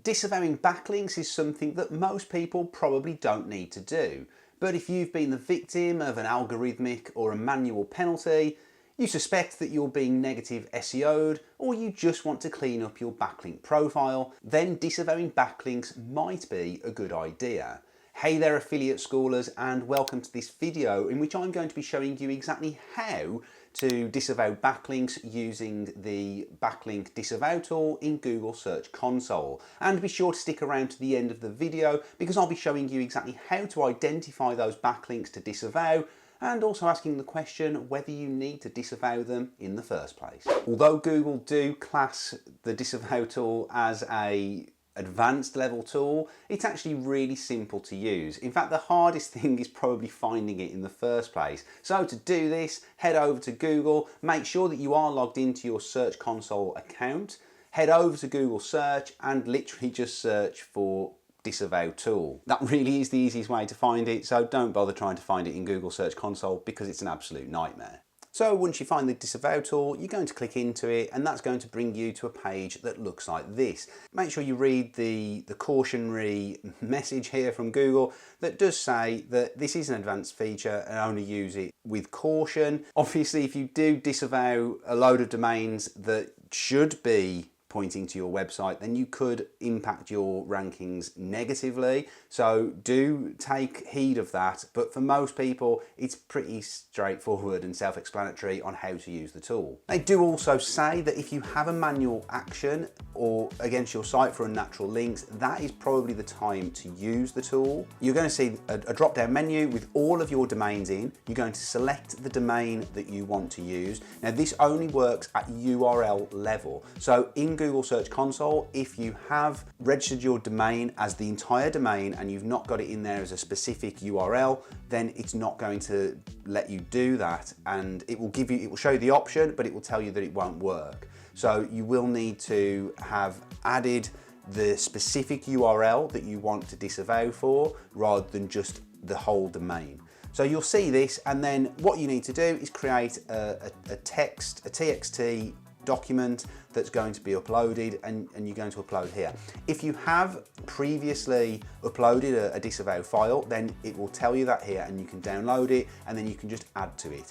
Disavowing backlinks is something that most people probably don't need to do. But if you've been the victim of an algorithmic or a manual penalty, you suspect that you're being negative SEO'd, or you just want to clean up your backlink profile, then disavowing backlinks might be a good idea. Hey there affiliate schoolers, and welcome to this video in which I'm going to be showing you exactly how to disavow backlinks using the backlink disavow tool in Google Search Console. And be sure to stick around to the end of the video because I'll be showing you exactly how to identify those backlinks to disavow, and also asking the question whether you need to disavow them in the first place. Although Google do class the disavow tool as an advanced level tool, it's actually really simple to use. In fact, the hardest thing is probably finding it in the first place. So to do this, head over to Google, make sure that you are logged into your Search Console account, head over to Google Search and literally just search for disavow tool. That really is the easiest way to find it, so don't bother trying to find it in Google Search Console because it's an absolute nightmare. So once you find the disavow tool, you're going to click into it, and that's going to bring you to a page that looks like this. Make sure you read the cautionary message here from Google that does say that this is an advanced feature and only use it with caution. Obviously, if you do disavow a load of domains that should be pointing to your website, then you could impact your rankings negatively. So do take heed of that. But for most people, it's pretty straightforward and self-explanatory on how to use the tool. They do also say that if you have a manual action or against your site for unnatural links, that is probably the time to use the tool. You're going to see a drop-down menu with all of your domains in. You're going to select the domain that you want to use. Now, this only works at URL level. So in Google Search Console, if you have registered your domain as the entire domain and you've not got it in there as a specific URL, then it's not going to let you do that, and it will show you the option, but it will tell you that it won't work. So you will need to have added the specific URL that you want to disavow for rather than just the whole domain. So you'll see this, and then what you need to do is create a TXT document that's going to be uploaded, and you're going to upload here. If you have previously uploaded a disavow file, then it will tell you that here, and you can download it, and then you can just add to it.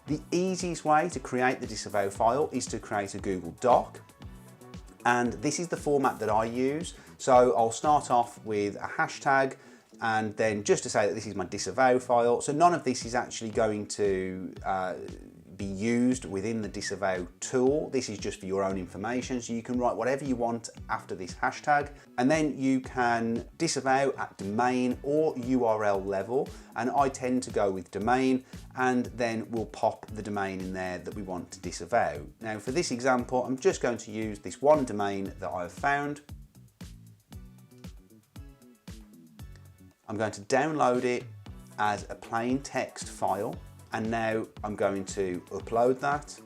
The easiest way to create the disavow file is to create a Google Doc, and this is the format that I use. So I'll start off with a hashtag, and then just to say that this is my disavow file. So none of this is actually going to be used within the disavow tool. This is just for your own information, so you can write whatever you want after this hashtag, and then you can disavow at domain or URL level, and I tend to go with domain, and then we'll pop the domain in there that we want to disavow. Now for this example, I'm just going to use this one domain that I've found. I'm going to download it as a plain text file, and now I'm going to upload that.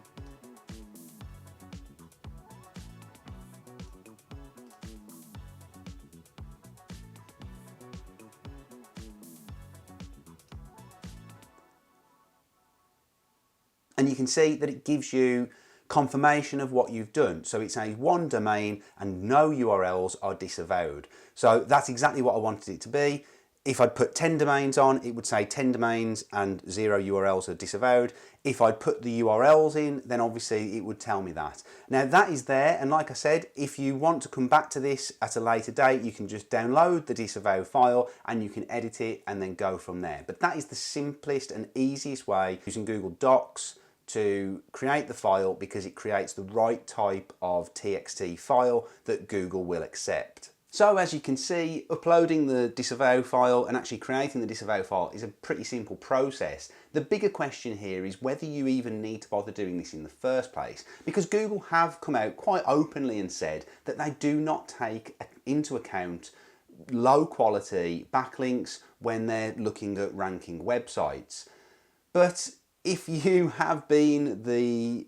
And you can see that it gives you confirmation of what you've done. So it says one domain and no URLs are disavowed. So that's exactly what I wanted it to be. If I'd put 10 domains on, it would say 10 domains and 0 URLs are disavowed. If I'd put the URLs in, then obviously it would tell me that. Now that is there, and like I said, if you want to come back to this at a later date, you can just download the disavow file and you can edit it and then go from there. But that is the simplest and easiest way using Google Docs to create the file, because it creates the right type of TXT file that Google will accept. So as you can see, uploading the disavow file and actually creating the disavow file is a pretty simple process. The bigger question here is whether you even need to bother doing this in the first place, because Google have come out quite openly and said that they do not take into account low quality backlinks when they're looking at ranking websites. But if you have been the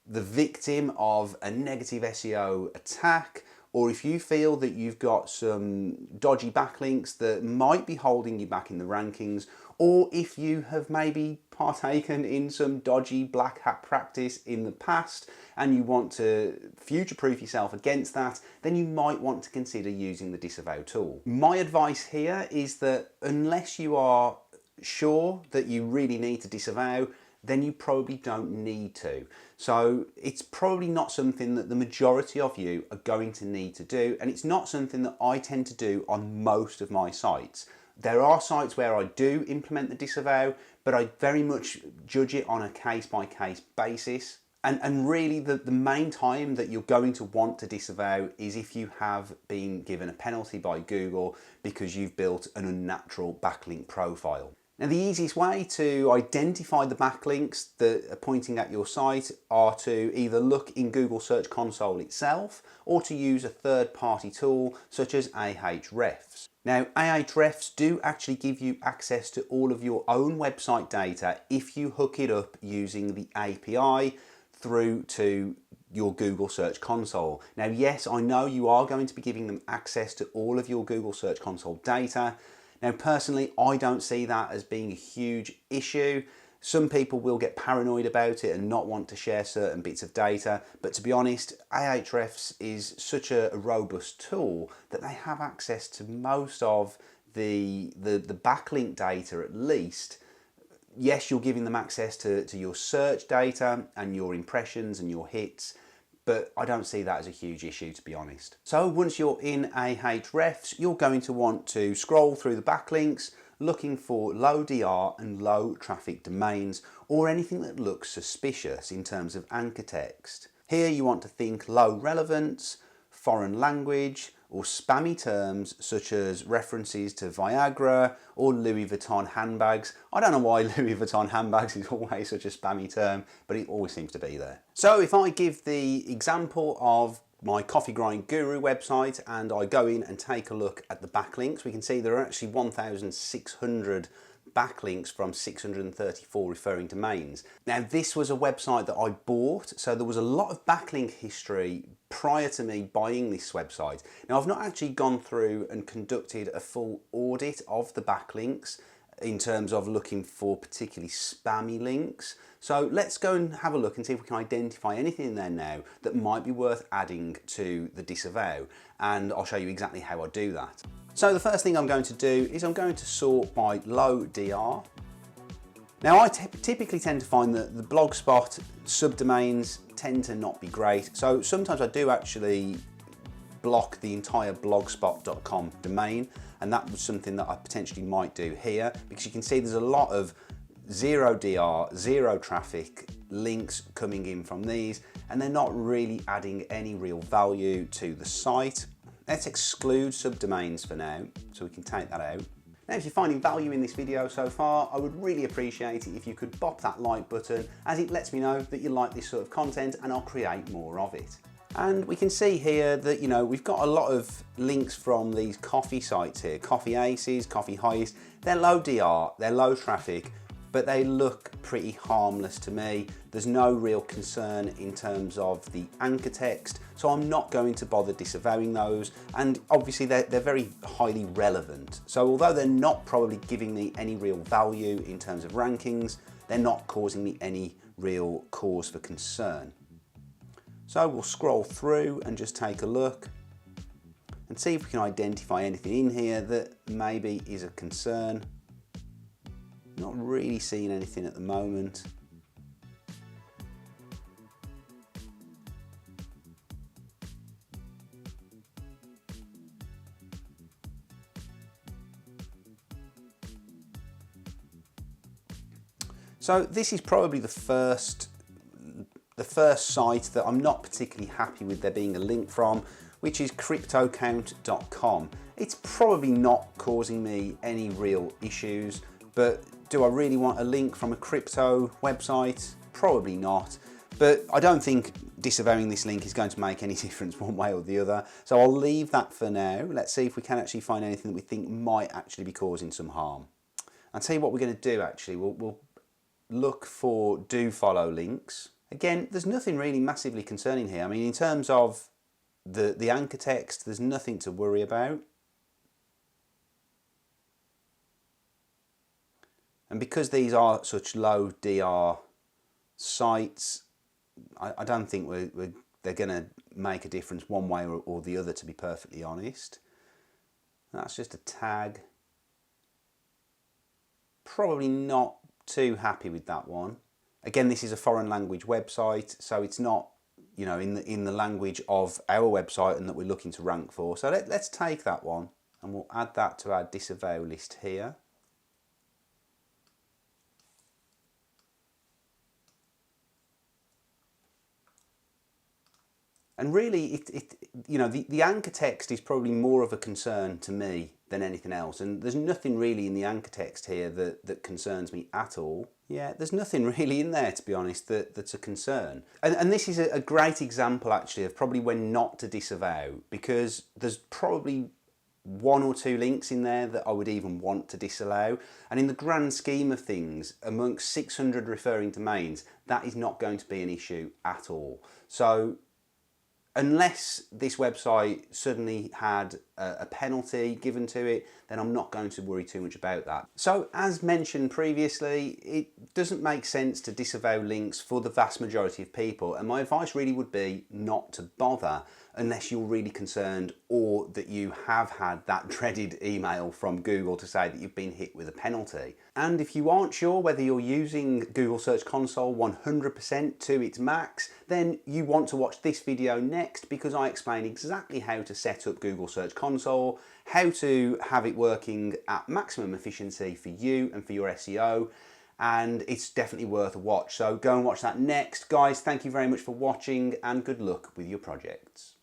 victim of a negative SEO attack, or if you feel that you've got some dodgy backlinks that might be holding you back in the rankings, or if you have maybe partaken in some dodgy black hat practice in the past and you want to future-proof yourself against that, then you might want to consider using the Disavow tool. My advice here is that unless you are sure that you really need to disavow, then you probably don't need to. So it's probably not something that the majority of you are going to need to do, and it's not something that I tend to do on most of my sites. There are sites where I do implement the disavow, but I very much judge it on a case-by-case basis. And really the main time that you're going to want to disavow is if you have been given a penalty by Google because you've built an unnatural backlink profile. Now, the easiest way to identify the backlinks that are pointing at your site are to either look in Google Search Console itself or to use a third-party tool such as Ahrefs. Now, Ahrefs do actually give you access to all of your own website data if you hook it up using the API through to your Google Search Console. Now, yes, I know you are going to be giving them access to all of your Google Search Console data. Now, personally, I don't see that as being a huge issue. Some people will get paranoid about it and not want to share certain bits of data, but to be honest, Ahrefs is such a robust tool that they have access to most of the backlink data at least. Yes, you're giving them access to your search data and your impressions and your hits, but I don't see that as a huge issue, to be honest. So once you're in Ahrefs, you're going to want to scroll through the backlinks, looking for low DR and low traffic domains, or anything that looks suspicious in terms of anchor text. Here you want to think low relevance, foreign language, or spammy terms such as references to Viagra or Louis Vuitton handbags. I don't know why Louis Vuitton handbags is always such a spammy term, but it always seems to be there. So if I give the example of my Coffee Grind Guru website and I go in and take a look at the backlinks, we can see there are actually 1,600 backlinks from 634 referring domains. Now, this was a website that I bought, so there was a lot of backlink history prior to me buying this website. Now, I've not actually gone through and conducted a full audit of the backlinks in terms of looking for particularly spammy links. So let's go and have a look and see if we can identify anything in there now that might be worth adding to the disavow, and I'll show you exactly how I do that. So the first thing I'm going to do is I'm going to sort by low DR. Now, I typically tend to find that the Blogspot subdomains tend to not be great, so sometimes I do actually block the entire blogspot.com domain, and that was something that I potentially might do here, because you can see there's a lot of zero DR, zero traffic links coming in from these, and they're not really adding any real value to the site. Let's exclude subdomains for now, so we can take that out. Now, if you're finding value in this video so far, I would really appreciate it if you could bop that like button, as it lets me know that you like this sort of content and I'll create more of it. And we can see here that, we've got a lot of links from these coffee sites here. Coffee Aces, Coffee Highest. They're low DR, they're low traffic, but they look pretty harmless to me. There's no real concern in terms of the anchor text, so I'm not going to bother disavowing those. And obviously they're very highly relevant. So although they're not probably giving me any real value in terms of rankings, they're not causing me any real cause for concern. So we'll scroll through and just take a look and see if we can identify anything in here that maybe is a concern. Not really seeing anything at the moment. So this is probably the first site that I'm not particularly happy with there being a link from, which is cryptocount.com. It's probably not causing me any real issues, but do I really want a link from a crypto website? Probably not. But I don't think disavowing this link is going to make any difference one way or the other. So I'll leave that for now. Let's see if we can actually find anything that we think might actually be causing some harm. I'll tell you what we're going to do actually. We'll look for do follow links. Again, there's nothing really massively concerning here. I mean, in terms of the anchor text, there's nothing to worry about. And because these are such low DR sites, I don't think they're going to make a difference one way or the other, to be perfectly honest. That's just a tag. Probably not too happy with that one. Again, this is a foreign language website, so it's not, you know, in the language of our website and that we're looking to rank for. So let's take that one and we'll add that to our disavow list here. And really, you know, the anchor text is probably more of a concern to me than anything else. And there's nothing really in the anchor text here that concerns me at all. Yeah, there's nothing really in there, to be honest, that's a concern. And this is a great example, actually, of probably when not to disavow, because there's probably one or two links in there that I would even want to disallow. And in the grand scheme of things, amongst 600 referring domains, that is not going to be an issue at all. So unless this website suddenly had a penalty given to it, then I'm not going to worry too much about that. So as mentioned previously, it doesn't make sense to disavow links for the vast majority of people, and my advice really would be not to bother unless you're really concerned or that you have had that dreaded email from Google to say that you've been hit with a penalty. And if you aren't sure whether you're using Google Search Console 100% to its max, then you want to watch this video next, because I explain exactly how to set up Google Search Console, how to have it working at maximum efficiency for you and for your SEO, and it's definitely worth a watch. So go and watch that next. Guys, thank you very much for watching and good luck with your projects.